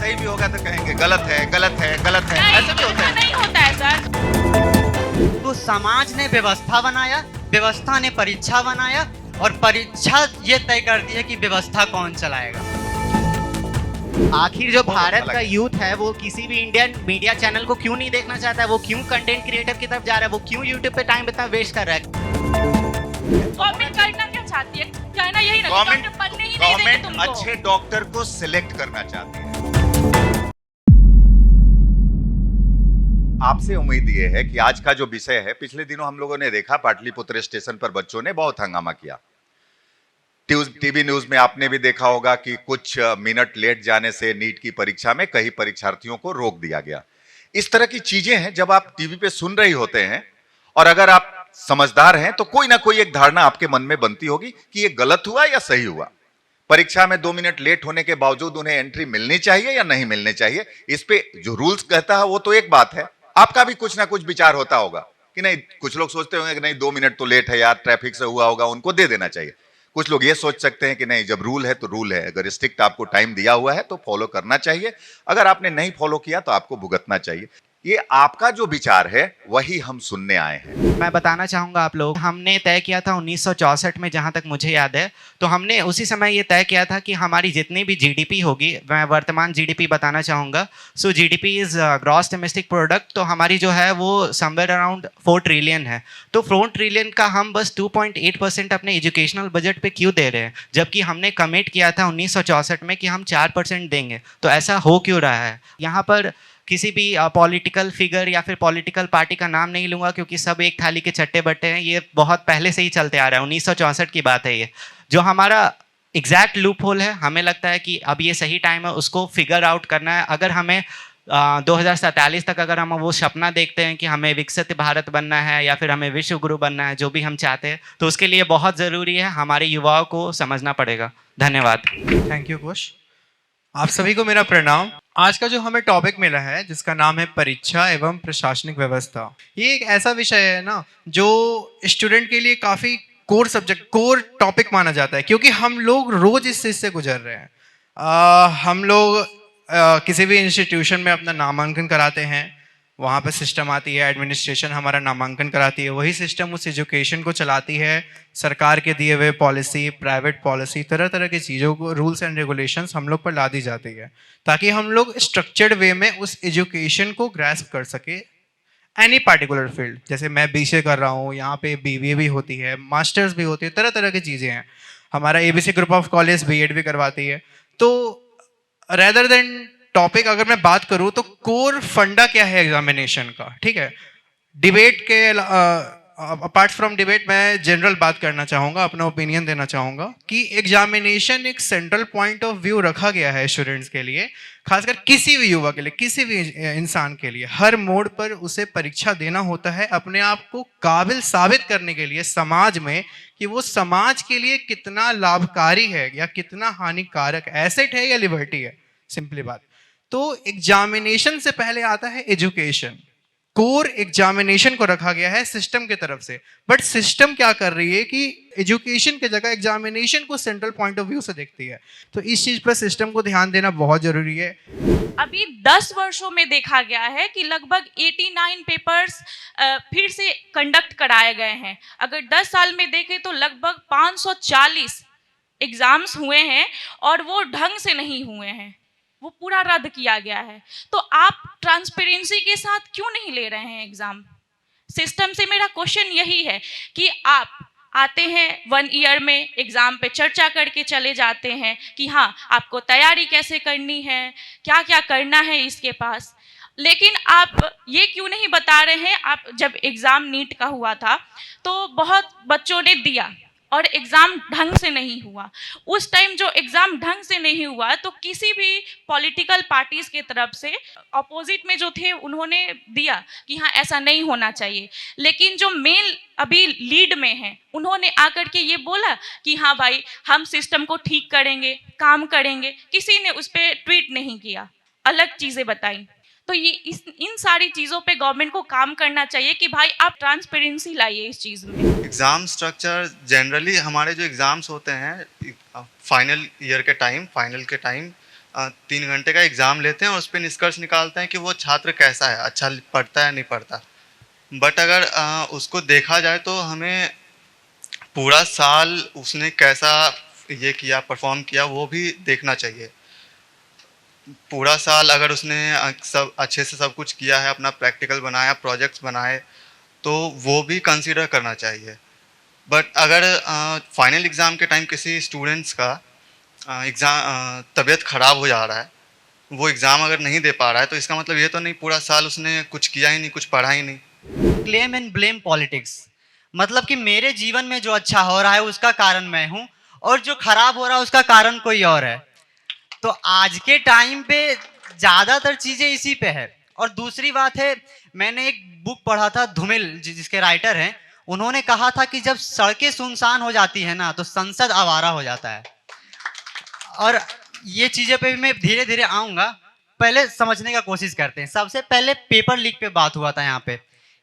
सही भी होगा तो कहेंगे गलत है, गलत है, गलत है, ऐसे भी होता है। नहीं होता है सर। तो समाज ने व्यवस्था बनाया, व्यवस्था ने परीक्षा बनाया और परीक्षा ये तय करती है कि व्यवस्था कौन चलाएगा। आखिर जो भारत का यूथ है वो किसी भी इंडियन मीडिया चैनल को क्यों नहीं देखना चाहता है, वो क्यों कंटेंट क्रिएटर की तरफ जा रहा है, वो क्यों यूट्यूब पे टाइम इतना वेस्ट कर रहा है। गवर्नमेंट करना क्या चाहती है? कहना यही ना, डॉक्टर बनने ही नहीं देंगे तुमको। अच्छे डॉक्टर को सिलेक्ट करना चाहती है। आपसे उम्मीद ये है कि आज का जो विषय है, पिछले दिनों हम लोगों ने देखा पाटलिपुत्र स्टेशन पर बच्चों ने बहुत हंगामा किया। टीवी न्यूज में आपने भी देखा होगा कि कुछ मिनट लेट जाने से नीट की परीक्षा में कई परीक्षार्थियों को रोक दिया गया। इस तरह की चीजें हैं, जब आप टीवी पे सुन रही होते हैं और अगर आप समझदार हैं तो कोई ना कोई एक धारणा आपके मन में बनती होगी कि ये गलत हुआ या सही हुआ। परीक्षा में 2 मिनट लेट होने के बावजूद उन्हें एंट्री मिलनी चाहिए या नहीं मिलनी चाहिए, इस पे जो रूल्स कहता है वो तो एक बात है, आपका भी कुछ ना कुछ विचार होता होगा कि नहीं। कुछ लोग सोचते होंगे कि नहीं 2 मिनट तो लेट है यार, ट्रैफिक से हुआ होगा, उनको दे देना चाहिए। कुछ लोग ये सोच सकते हैं कि नहीं, जब रूल है तो रूल है, अगर स्ट्रिक्ट आपको टाइम दिया हुआ है तो फॉलो करना चाहिए, अगर आपने नहीं फॉलो किया तो आपको भुगतना चाहिए। ये आपका जो विचार है वही हम सुनने आए हैं। मैं बताना चाहूँगा आप लोग, हमने तय किया था 1964 में, जहाँ तक मुझे याद है, तो हमने उसी समय ये तय किया था कि हमारी जितनी भी जीडीपी होगी, मैं वर्तमान जीडीपी बताना चाहूँगा। So GDP is gross domestic product, तो हमारी जो है वो समवेयर अराउंड 4 ट्रिलियन है। तो 4 ट्रिलियन का हम बस 2.8% अपने एजुकेशनल बजट पे क्यों दे रहे हैं, जबकि हमने कमिट किया था 1964 में कि हम 4% देंगे। तो ऐसा हो क्यों रहा है? यहाँ पर किसी भी पॉलिटिकल फिगर या फिर पॉलिटिकल पार्टी का नाम नहीं लूँगा, क्योंकि सब एक थाली के चट्टे बट्टे हैं। ये बहुत पहले से ही चलते आ रहा है, 1964 की बात है ये। जो हमारा एग्जैक्ट लूप होल है, हमें लगता है कि अब ये सही टाइम है उसको फिगर आउट करना है। अगर हमें 2047 तक अगर हम वो सपना देखते हैं कि हमें विकसित भारत बनना है या फिर हमें विश्व गुरु बनना है, जो भी हम चाहते हैं, तो उसके लिए बहुत ज़रूरी है हमारे युवाओं को समझना पड़ेगा। धन्यवाद। थैंक यू कुश। आप सभी को मेरा प्रणाम। आज का जो हमें टॉपिक मिला है जिसका नाम है परीक्षा एवं प्रशासनिक व्यवस्था, ये एक ऐसा विषय है ना जो स्टूडेंट के लिए काफ़ी कोर टॉपिक माना जाता है, क्योंकि हम लोग रोज इस चीज़ से गुजर रहे हैं। हम लोग किसी भी इंस्टीट्यूशन में अपना नामांकन कराते हैं, वहाँ पे सिस्टम आती है, एडमिनिस्ट्रेशन हमारा नामांकन कराती है, वही सिस्टम उस एजुकेशन को चलाती है। सरकार के दिए हुए पॉलिसी, प्राइवेट पॉलिसी, तरह तरह की चीज़ों को, रूल्स एंड रेगुलेशंस हम लोग पर ला दी जाती है, ताकि हम लोग स्ट्रक्चर्ड वे में उस एजुकेशन को ग्रैस्प कर सके। एनी पार्टिकुलर फील्ड, जैसे मैं बीसीए कर रहा हूँ, यहाँ पे बीबीए भी होती है, मास्टर्स भी होती है, तरह तरह की चीज़ें हैं। हमारा ABC group of college BEd भी करवाती है। तो रेदर देन टॉपिक अगर मैं बात करूं तो कोर फंडा क्या है एग्जामिनेशन का, ठीक है। डिबेट के अपार्ट फ्रॉम डिबेट मैं जनरल बात करना चाहूँगा, अपना ओपिनियन देना चाहूँगा कि एग्जामिनेशन एक सेंट्रल पॉइंट ऑफ व्यू रखा गया है स्टूडेंट्स के लिए, खासकर किसी भी युवा के लिए, किसी भी इंसान के लिए। हर मोड़ पर उसे परीक्षा देना होता है अपने आप को काबिल साबित करने के लिए समाज में, कि वो समाज के लिए कितना लाभकारी है या कितना हानिकारक एसेट है या लिबर्टी है, सिंपली बात। तो एग्जामिनेशन से पहले आता है एजुकेशन। कोर एग्जामिनेशन को रखा गया है सिस्टम की तरफ से, बट सिस्टम क्या कर रही है कि एजुकेशन की जगह एग्जामिनेशन को सेंट्रल पॉइंट ऑफ व्यू से देखती है। तो इस चीज पर सिस्टम को ध्यान देना बहुत जरूरी है। अभी 10 वर्षों में देखा गया है कि लगभग 89 पेपर्स फिर से कंडक्ट कराए गए हैं। अगर 10 साल में देखें तो लगभग 540 एग्जाम्स हुए हैं और वो ढंग से नहीं हुए हैं, वो पूरा रद्द किया गया है। तो आप ट्रांसपेरेंसी के साथ क्यों नहीं ले रहे हैं एग्जाम? सिस्टम से मेरा क्वेश्चन यही है कि आप आते हैं 1 ईयर में एग्जाम पे चर्चा करके चले जाते हैं कि हाँ आपको तैयारी कैसे करनी है, क्या क्या करना है इसके पास, लेकिन आप ये क्यों नहीं बता रहे हैं। आप जब एग्ज़ाम नीट का हुआ था तो बहुत बच्चों ने दिया और एग्ज़ाम ढंग से नहीं हुआ। उस टाइम जो एग्ज़ाम ढंग से नहीं हुआ तो किसी भी पॉलिटिकल पार्टीज़ के तरफ से अपोजिट में जो थे उन्होंने दिया कि हाँ ऐसा नहीं होना चाहिए, लेकिन जो मेन अभी लीड में हैं उन्होंने आकर के ये बोला कि हाँ भाई हम सिस्टम को ठीक करेंगे, काम करेंगे। किसी ने उस पर ट्वीट नहीं किया, अलग चीज़ें बताई। तो ये इन सारी चीज़ों पे गवर्नमेंट को काम करना चाहिए कि भाई आप ट्रांसपेरेंसी लाइए इस चीज़ में। एग्ज़ाम स्ट्रक्चर जनरली हमारे जो एग्ज़ाम्स होते हैं फाइनल ईयर के टाइम, फाइनल के टाइम, 3 घंटे का एग्ज़ाम लेते हैं और उस पर निष्कर्ष निकालते हैं कि वो छात्र कैसा है, अच्छा पढ़ता है नहीं पढ़ता। बट अगर उसको देखा जाए तो हमें पूरा साल उसने कैसा ये किया, परफॉर्म किया, वो भी देखना चाहिए। पूरा साल अगर उसने सब अच्छे से सब कुछ किया है, अपना प्रैक्टिकल बनाया, प्रोजेक्ट्स बनाए, तो वो भी कंसीडर करना चाहिए। बट अगर फाइनल एग्ज़ाम के टाइम किसी स्टूडेंट्स का तबीयत ख़राब हो जा रहा है, वो एग्ज़ाम अगर नहीं दे पा रहा है, तो इसका मतलब ये तो नहीं पूरा साल उसने कुछ किया ही नहीं, कुछ पढ़ा ही नहीं। क्लेम एंड ब्लेम पॉलिटिक्स, मतलब कि मेरे जीवन में जो अच्छा हो रहा है उसका कारण मैं हूं और जो खराब हो रहा है उसका कारण कोई और है। तो आज के टाइम पे ज्यादातर चीजें इसी पे है। और दूसरी बात है, मैंने एक बुक पढ़ा था धूमिल जिसके राइटर हैं, उन्होंने कहा था कि जब सड़कें सुनसान हो जाती है ना तो संसद आवारा हो जाता है। और ये चीजें पे भी मैं धीरे धीरे आऊंगा, पहले समझने का कोशिश करते हैं। सबसे पहले पेपर लीक पे बात हुआ था यहाँ पे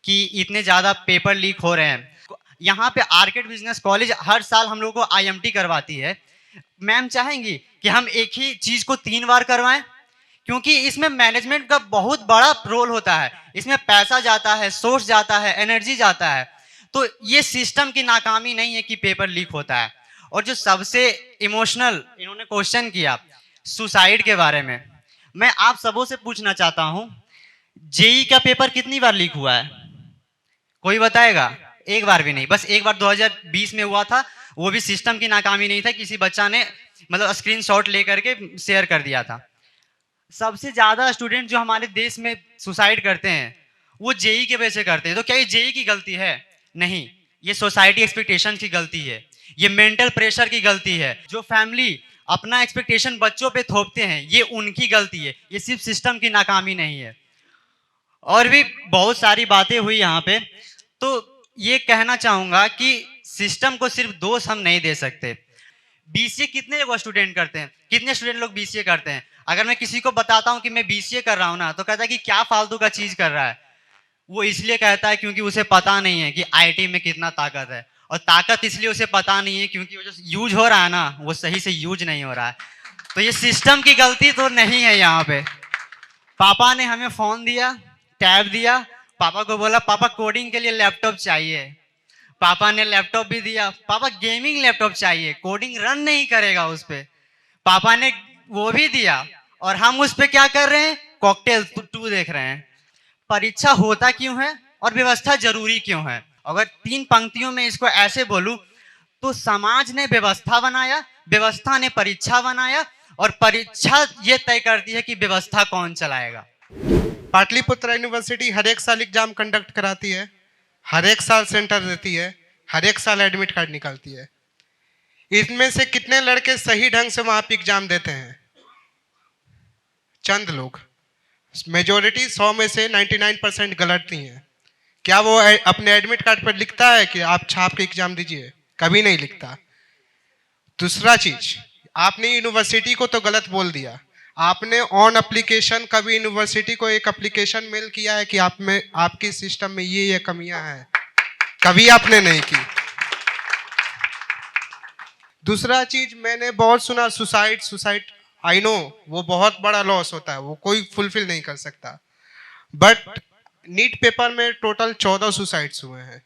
कि इतने ज्यादा पेपर लीक हो रहे हैं। यहाँ पे आर्केड बिजनेस कॉलेज हर साल हम लोग को IMT करवाती है। मैम चाहेंगी कि हम एक ही चीज को 3 बार करवाएं, क्योंकि इसमें मैनेजमेंट का बहुत बड़ा रोल होता है, इसमें पैसा जाता है, सोर्स जाता है, एनर्जी जाता है। तो ये सिस्टम की नाकामी नहीं है कि पेपर लीक होता है। और जो सबसे इमोशनल इन्होंने क्वेश्चन किया सुसाइड के बारे में, मैं आप सबों से पूछना चाहता हूं, जेई का पेपर कितनी बार लीक हुआ है? कोई बताएगा? एक बार भी नहीं। बस एक बार 2020 में हुआ था, वो भी सिस्टम की नाकामी नहीं था, किसी बच्चा ने मतलब स्क्रीनशॉट लेकर के शेयर कर दिया था। सबसे ज्यादा स्टूडेंट जो हमारे देश में सुसाइड करते हैं वो जेई के वजह से करते हैं। तो क्या ये जेई की गलती है? नहीं, ये सोसाइटी एक्सपेक्टेशन की गलती है, ये मेंटल प्रेशर की गलती है। जो फैमिली अपना एक्सपेक्टेशन बच्चों पे थोपते हैं ये उनकी गलती है, ये सिर्फ सिस्टम की नाकामी नहीं है। और भी बहुत सारी बातें हुई यहाँ पे, तो ये कहना चाहूंगा कि सिस्टम को सिर्फ दोष हम नहीं दे सकते। BCA कितने लोग स्टूडेंट करते हैं? कितने स्टूडेंट लोग BCA करते हैं? अगर मैं किसी को बताता हूं कि मैं BCA कर रहा हूं ना, तो कहता है कि क्या फालतू का चीज कर रहा है। वो इसलिए कहता है क्योंकि उसे पता नहीं है कि IT में कितना ताकत है, और ताकत इसलिए उसे पता नहीं है क्योंकि वो जो यूज हो रहा है ना वो सही से यूज नहीं हो रहा है। तो ये सिस्टम की गलती तो नहीं है यहाँ पे। पापा ने हमें फोन दिया, टैब दिया, पापा को बोला पापा कोडिंग के लिए लैपटॉप चाहिए, पापा ने लैपटॉप भी दिया। पापा गेमिंग लैपटॉप चाहिए, कोडिंग रन नहीं करेगा उस पे, पापा ने वो भी दिया। और हम उस पे क्या कर रहे हैं? कॉकटेल 2 देख रहे हैं। परीक्षा होता क्यों है और व्यवस्था जरूरी क्यों है? अगर 3 पंक्तियों में इसको ऐसे बोलूं तो समाज ने व्यवस्था बनाया, व्यवस्था ने परीक्षा बनाया, और परीक्षा ये तय करती है कि व्यवस्था कौन चलाएगा। पाटलिपुत्र यूनिवर्सिटी हर एक साल एग्जाम कंडक्ट कराती है, हर एक साल सेंटर देती है, हर एक साल एडमिट कार्ड निकालती है। इसमें से कितने लड़के सही ढंग से वहां पे एग्जाम देते हैं? चंद लोग। मेजोरिटी 100 में से 99% गलत नहीं है। क्या वो अपने एडमिट कार्ड पर लिखता है कि आप छाप के एग्जाम दीजिए? कभी नहीं लिखता। दूसरा चीज, आपने यूनिवर्सिटी को तो गलत बोल दिया, आपने ऑन एप्लीकेशन कभी यूनिवर्सिटी को एक एप्लीकेशन मेल किया है कि आप में आपकी सिस्टम में ये कमियां हैं? कभी आपने नहीं की। दूसरा चीज, मैंने बहुत सुना सुसाइड, आई नो वो बहुत बड़ा लॉस होता है, वो कोई फुलफिल नहीं कर सकता। बट नीट पेपर में टोटल 14 सुसाइड्स हुए हैं।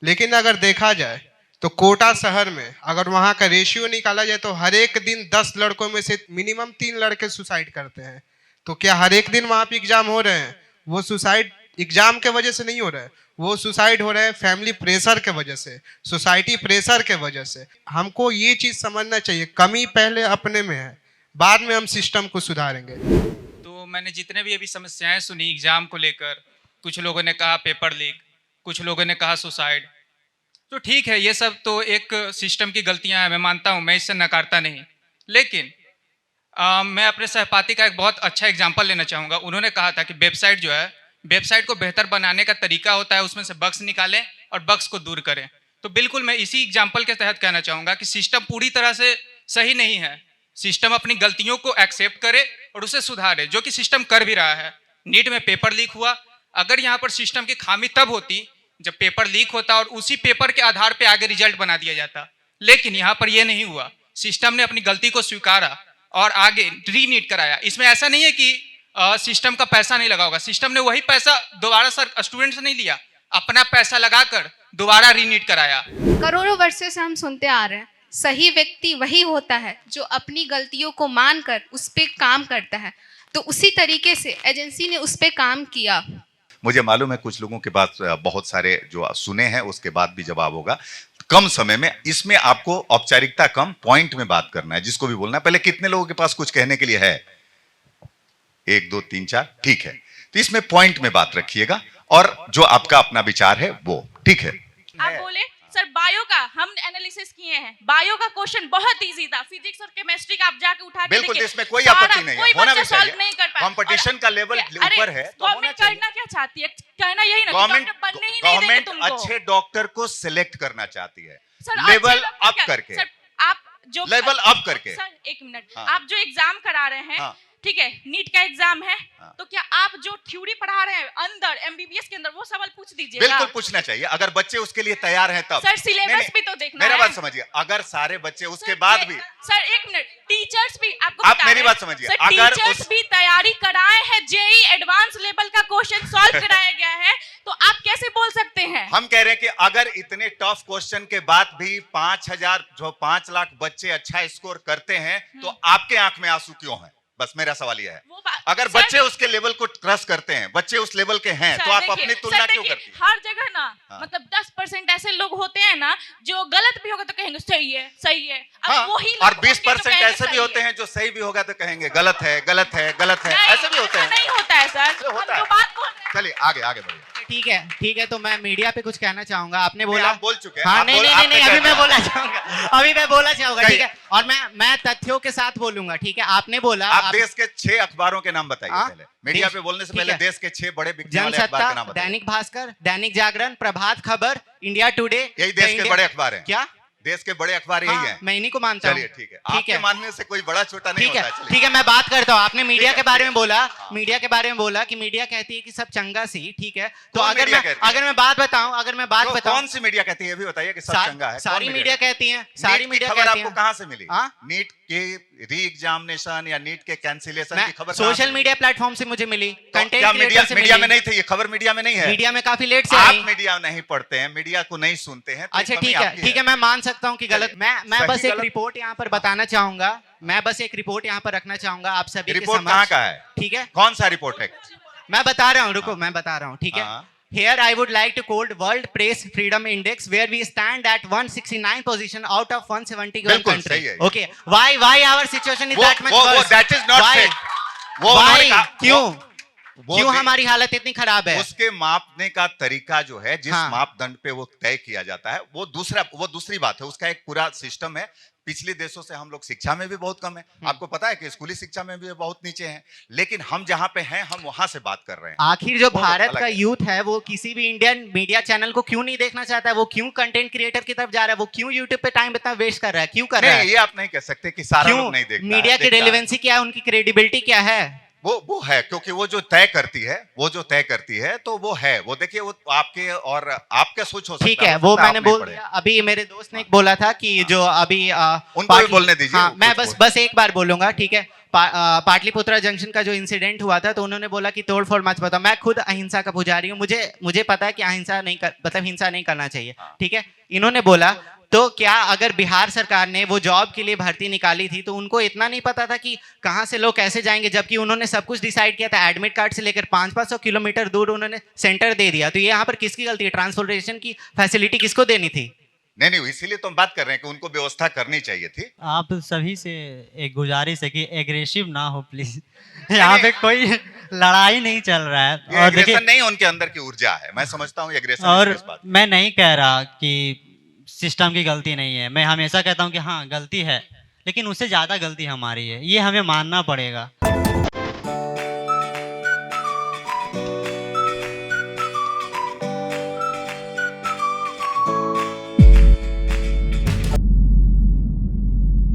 लेकिन अगर देखा जाए तो कोटा शहर में अगर वहां का रेशियो निकाला जाए तो हर एक दिन 10 लड़कों में से मिनिमम 3 लड़के सुसाइड करते हैं। तो क्या हर एक दिन वहां पे एग्जाम हो रहे हैं? वो सुसाइड एग्जाम के वजह से नहीं हो रहा है, वो सुसाइड हो रहा है फैमिली प्रेशर के वजह से, सोसाइटी प्रेशर के वजह से। हमको ये चीज समझना चाहिए, कमी पहले अपने में है, बाद में हम सिस्टम को सुधारेंगे। तो मैंने जितने भी अभी समस्याएं सुनी एग्जाम को लेकर, कुछ लोगों ने कहा पेपर लीक, कुछ लोगों ने कहा सुसाइड, तो ठीक है, ये सब तो एक सिस्टम की गलतियां हैं, मैं मानता हूं, मैं इससे नकारता नहीं। लेकिन मैं अपने सहपाठी का एक बहुत अच्छा एग्जांपल लेना चाहूँगा। उन्होंने कहा था कि वेबसाइट जो है, वेबसाइट को बेहतर बनाने का तरीका होता है उसमें से बग्स निकालें और बग्स को दूर करें। तो बिल्कुल मैं इसी एग्जाम्पल के तहत कहना चाहूँगा कि सिस्टम पूरी तरह से सही नहीं है। सिस्टम अपनी गलतियों को एक्सेप्ट करे और उसे सुधारे, जो कि सिस्टम कर भी रहा है। नीट में पेपर लीक हुआ, अगर यहाँ पर सिस्टम की खामी तब होती जब पेपर लीक होता और उसी पेपर के आधार पे आगे रिजल्ट बना दिया जाता, लेकिन यहाँ पर यह नहीं हुआ। सिस्टम ने अपनी गलती को स्वीकारा और आगे री नीट कराया। इसमें ऐसा नहीं है कि सिस्टम का पैसा नहीं लगा होगा, सिस्टम ने वही पैसा दोबारा सर स्टूडेंट से नहीं लिया, अपना पैसा लगाकर दोबारा री नीट कराया। करोड़ों वर्षों से हम सुनते आ रहे हैं, सही व्यक्ति वही होता है जो अपनी गलतियों को मानकर उस पर काम करता है। तो उसी तरीके से एजेंसी ने उस पर काम किया। मुझे मालूम है कुछ लोगों के पास बहुत सारे जो सुने हैं उसके बाद भी जवाब होगा। कम समय में इसमें आपको औपचारिकता कम, पॉइंट में बात करना है, जिसको भी बोलना है। पहले कितने लोगों के पास कुछ कहने के लिए है? 1 2 3 4, ठीक है। तो इसमें पॉइंट में बात रखिएगा और जो आपका अपना विचार है वो ठीक है। आप बोले सर बायो का हम एनालिसिस किए हैं, बायो का क्वेश्चन बहुत इजी था, फिजिक्स और केमिस्ट्री का आप जाके उठा के बिल्कुल, देखिए, इसमें कोई सारा- आपत्ति नहीं है, कोई होना बच्चा भी चाहिए। solve नहीं कर पाया। कंपटीशन का लेवल ऊपर है तो होना गवर्नमेंट चाहिए। करना क्या चाहती है? कहना यही ना कि गवर्नमेंट डॉक्टर बनने ही नहीं देंगे गवर्नमेंट तुमको। अच्छे डॉक्टर को सिलेक्ट करना चाहती है, सर, अच्छे लेवल डॉक्टर अप क्या- करके। सर, आप जो लेवल अप करके। सर एक मिनट, हाँ। आप जो एग्जाम करा रहे हैं, हाँ। ठीक है, नीट का एग्जाम है, हाँ। तो क्या आप जो थ्योरी पढ़ा रहे हैं अंदर एमबीबीएस के अंदर वो सवाल पूछ दीजिएगा। बिल्कुल पूछना चाहिए, अगर बच्चे उसके लिए तैयार हैं तब। सर सिलेबस नहीं, भी तो देखना मेरा है। बात समझिए, अगर सारे बच्चे उसके बाद भी सर एक मिनट, टीचर्स भी आपको आप बता मेरी रहे हैं, बात समझिए, सर अगर टीचर्स उस- भी तैयारी कराए हैं, जेई एडवांस लेवल का क्वेश्चन सॉल्व कराया गया है, तो आप कैसे बोल सकते हैं? हम कह रहे हैं कि अगर इतने टफ क्वेश्चन के बाद भी 5,000 जो 5 लाख बच्चे अच्छा स्कोर करते हैं तो आपके आंख में आंसू क्यों है? बस मेरा सवाल यह है। वो बात- अगर सर, बच्चे उसके लेवल को ट्रस्ट करते हैं, बच्चे उस लेवल के हैं, सर, तो आप देखिए, अपनी तुलना सर, क्यों देखिए, करती हैं? हर जगह ना हाँ। मतलब 10% ऐसे लोग होते हैं ना जो गलत भी होगा तो कहेंगे सही है सही है। अब हाँ, वही लोग और होंगे जो 20% कहेंगे ऐसे भी सही होते है। हैं जो सही भी होगा तो कहेंगे गलत है, गलत है, गलत है, नहीं, ऐसे भी होते ऐसा हैं। नहीं होता है सर, ऐसे होता हम जो है। बात बोल रहे हैं। चलिए आगे आगे बढ़िए। ठीक है, तो मैं मीडिया पे कुछ कहना चाहूंगा। आपने बोला आप बोल चुके हैं। हाँ, आप नहीं बोल- नहीं आपने नहीं, कह अभी दिया। मैं बोला चाहूंगा, अभी मैं बोला चाहूंगा, कहिए। ठीक है। और मैं तथ्यों के साथ बोलूंगा, ठीक है। आपने बोला आप देश के 6 अखबारों के नाम बताइए हाँ? पहले। मीडिया देश- पे बोलने से ठीक पहले है। देश के 6 बड़े बिकने वाले अखबार जनसत्ता, के नाम बताइए। Dainik Bhaskar, Dainik Jagran, Prabhat Khabar, India today. यही देश के बड़े अखबार हैं। क्या? देश के बड़े अखबार यही हाँ, हैं। मैं इन्हीं को मानता हूँ। चलिए ठीक है, ठीक आपके है। मानने से कोई बड़ा छोटा नहीं ठीक है, होता है। ठीक है, मैं बात करता हूँ। आपने मीडिया ठीक के है, बारे ठीक में बोला, हाँ। मीडिया के बारे में बोला कि मीडिया कहती है कि सब चंगा सी, ठीक है। तो कौन अगर मीडिया मैं कहती है? अगर मैं बात बताऊं, अगर मैं बात तो बताऊं, कौन सी मीडिया कहती है ये भी बताइए कि सब चंगा है? सारी कौन मीडिया कहती हैं, नीट सारी की मीडिया खबर कहती आपको हैं। कहाँ से मिली? हाँ? नीट के री एग्जामिनेशन या नीट के कैंसिलेशन मैं की खबर कहाँ से सोशल मिली? मीडिया प्लेटफॉर्म से मुझे मिली, तो कंटेंट क्या क्रिएटर मीडिया से मीडिया में मिली। नहीं थी ये खबर? मीडिया में नहीं है? मीडिया में काफी लेट से आप आई। मीडिया नहीं पढ़ते हैं, मीडिया को नहीं सुनते हैं, तो अच्छा कमी ठीक है, आपकी ठीक है, मैं मान सकता हूँ कि गलत। चलिए, मैं सही बस एक गलत- रिपोर्ट यहाँ पर बताना चाहूंगा। मैं बस एक रिपोर्ट यहाँ पर रखना चाहूंगा आप सभी के रिपोर्ट समक्ष। कहाँ का है? ठीक है, कौन सा रिपोर्ट है? मैं बता रहा हूँ, रुको, मैं बता रहा हूँ, ठीक है। हाँ। Here I would like to quote World Press Freedom Index, where we stand at 169 position out of 171 बिल्कुल, country. सही है। Okay, why our situation is that much वो worse? that is not Why? fact. वो उन्होंने Why? कहा- क्यों? वो क्यों दे- हमारी हालत इतनी खराब है? उसके मापने का तरीका जो है, जिस हाँ। मापदंड पे वो तय किया जाता है, वो दूसरी बात है। उसका एक पूरा सिस्टम है। पिछले देशों से हम लोग शिक्षा में भी बहुत कम है। आपको पता है कि स्कूली शिक्षा में भी बहुत नीचे हैं, लेकिन हम जहां पे हैं हम वहां से बात कर रहे हैं। आखिर जो वो भारत अलग का है। यूथ है वो किसी भी इंडियन मीडिया चैनल को क्यों नहीं देखना चाहता है? वो क्यों कंटेंट क्रिएटर की तरफ जा रहा है? वो क्यों यूट्यूब पे टाइम इतना वेस्ट कर रहा है? क्यों कर रहा नहीं, है? ये आप नहीं कह सकते कि सारा क्यों? लोग नहीं देखता है, मीडिया की देखता है। रेलेवेंसी क्या है? उनकी क्रेडिबिलिटी क्या है? वो है, क्योंकि वो जो तय करती है तो वो है। वो देखिए, वो आपके और आपका सोच हो सकता ठीक है, है, हो वो सकता है मैंने आप नहीं बोल पढ़े। दिया। अभी मेरे दोस्त ने एक बोला था कि जो अभी उनको भी पाटली- बोलने दीजिए, हाँ, वो मैं कुछ बस एक बार बोलूंगा, ठीक है। पाटलिपुत्रा जंक्शन का जो इंसिडेंट हुआ था, तो उन्होंने बोला कि तोड़फोड़ मत बताओ। मैं खुद अहिंसा का पुजारी हूँ, मुझे पता है कि अहिंसा नहीं मतलब हिंसा नहीं करना चाहिए, ठीक है। इन्होंने बोला तो क्या अगर बिहार सरकार ने वो जॉब के लिए भर्ती निकाली थी तो उनको इतना नहीं पता था कि कहाँ से लोग कैसे जाएंगे, जबकि उन्होंने सब कुछ डिसाइड किया था। एडमिट कार्ड से लेकर 500 किलोमीटर दूर उन्होंने सेंटर दे दिया। तो ये यहाँ पर किसकी गलती है? ट्रांसपोर्टेशन की फैसिलिटी किसको देनी थी? नहीं, इसीलिए तो हम बात कर रहे हैं कि उनको व्यवस्था करनी चाहिए थी। आप सभी से एक गुजारिश है कि एग्रेसिव ना हो प्लीज। यहाँ पे कोई लड़ाई नहीं चल रहा है। ये और देखिए, एग्रेशन नहीं, उनके अंदर की ऊर्जा है। मैं समझता हूँ एग्रेशन और इस बात। मैं नहीं कह रहा कि सिस्टम की गलती नहीं है। मैं हमेशा कहता हूँ कि हाँ गलती है, लेकिन उससे ज़्यादा गलती हमारी है, ये हमें मानना पड़ेगा।